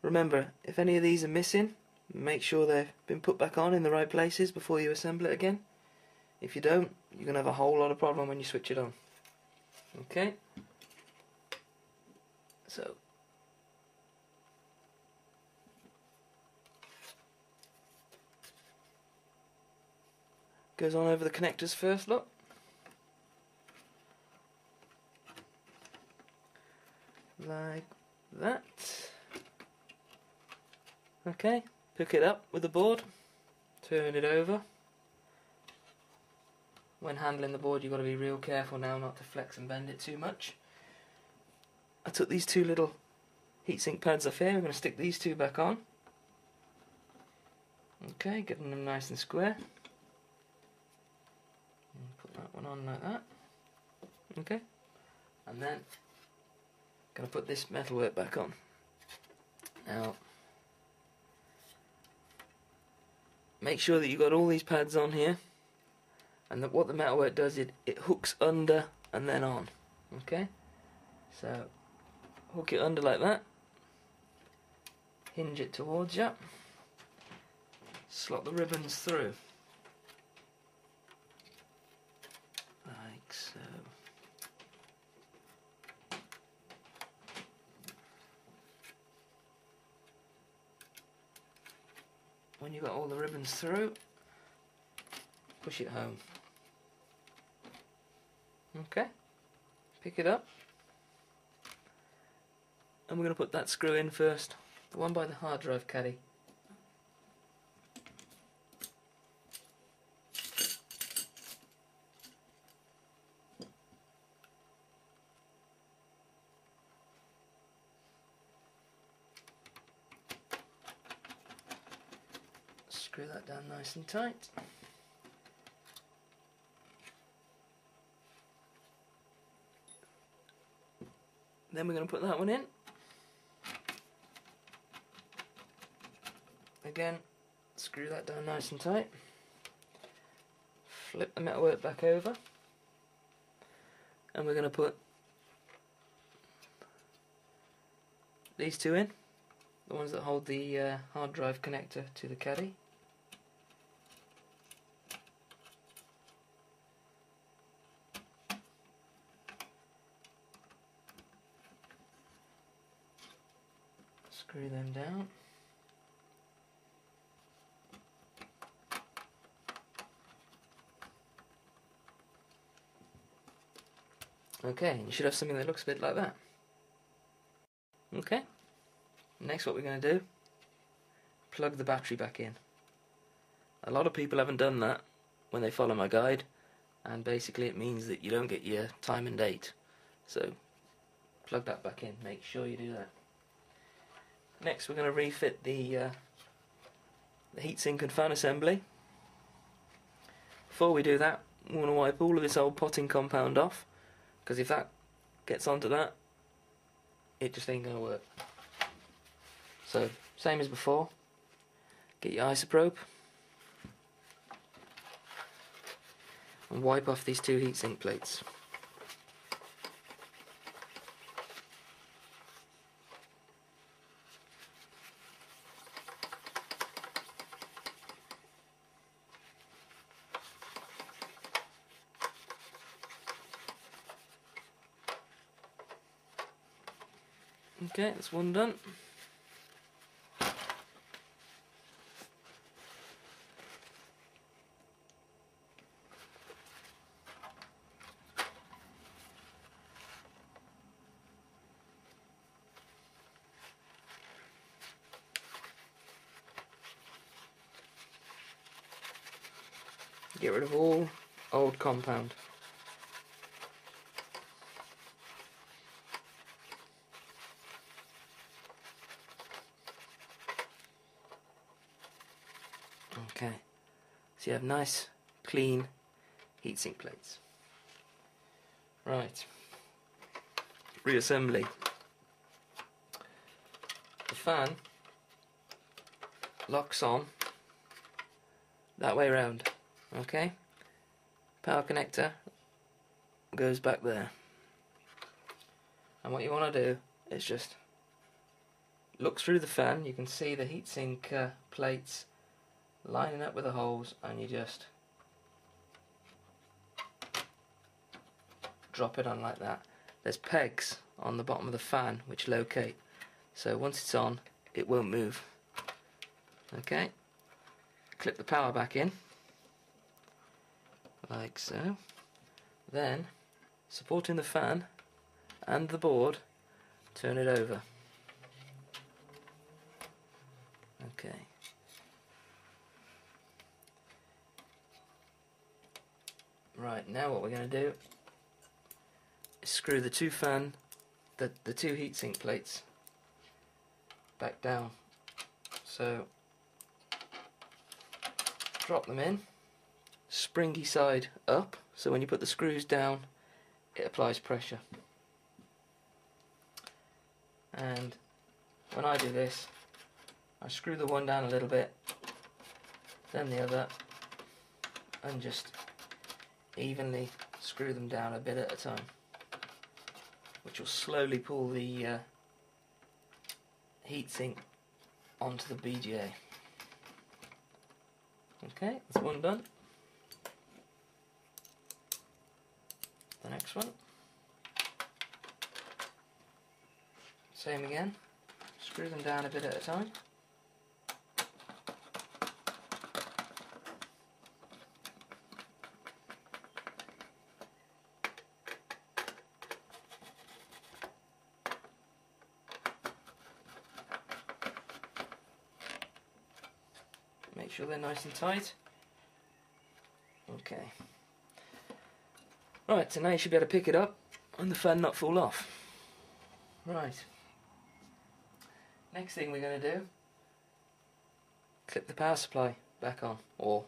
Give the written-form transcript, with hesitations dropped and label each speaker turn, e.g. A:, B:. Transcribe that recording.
A: Remember, if any of these are missing, make sure they've been put back on in the right places before you assemble it again. If you don't, you're going to have a whole lot of problem when you switch it on. Okay? So, goes on over the connectors first, look. Like that. Okay, pick it up with the board, turn it over. When handling the board, you've got to be real careful now not to flex and bend it too much. I took these two little heatsink pads off here. I'm going to stick these two back on. Okay, getting them nice and square. And put that one on like that. Okay, and then going to put this metalwork back on. Now, make sure that you've got all these pads on here, and that what the metalwork does, it hooks under and then on. Okay, so hook it under like that, hinge it towards you, slot the ribbons through like so. When you've got all the ribbons through, push it home. Okay, pick it up, and we're going to put that screw in first, the one by the hard drive caddy. Screw that down nice and tight. Then we're going to put that one in. Again, screw that down nice and tight. Flip the metalwork back over. And we're going to put these two in. The ones that hold the hard drive connector to the caddy. Screw them down. Okay, you should have something that looks a bit like that. Okay, next what we're going to do, plug the battery back in. A lot of people haven't done that when they follow my guide, and basically it means that you don't get your time and date. So plug that back in, make sure you do that. Next we're going to refit the heatsink and fan assembly. Before we do that, we want to wipe all of this old potting compound off, because if that gets onto that, it just ain't going to work. So, same as before, get your isoprobe and wipe off these two heatsink plates. Okay, that's one done. Get rid of all old compound. Okay, so you have nice, clean heatsink plates. Right, reassembly. The fan locks on that way round, okay? Power connector goes back there. And what you want to do is just look through the fan, you can see the heatsink plates lining up with the holes, and you just drop it on like that. There's pegs on the bottom of the fan which locate, so once it's on it won't move. Okay, clip the power back in like so, then supporting the fan and the board, turn it over. Okay, right, now what we're going to do is screw the two two heatsink plates back down. So drop them in, springy side up, so when you put the screws down it applies pressure. And when I do this, I screw the one down a little bit, then the other, and just evenly screw them down a bit at a time, which will slowly pull the heatsink onto the BGA. Okay, that's one done. The next one, same again, screw them down a bit at a time. Make sure they're nice and tight. Okay. Right, so now you should be able to pick it up and the fan not fall off. Right. Next thing we're going to do, clip the power supply back on, or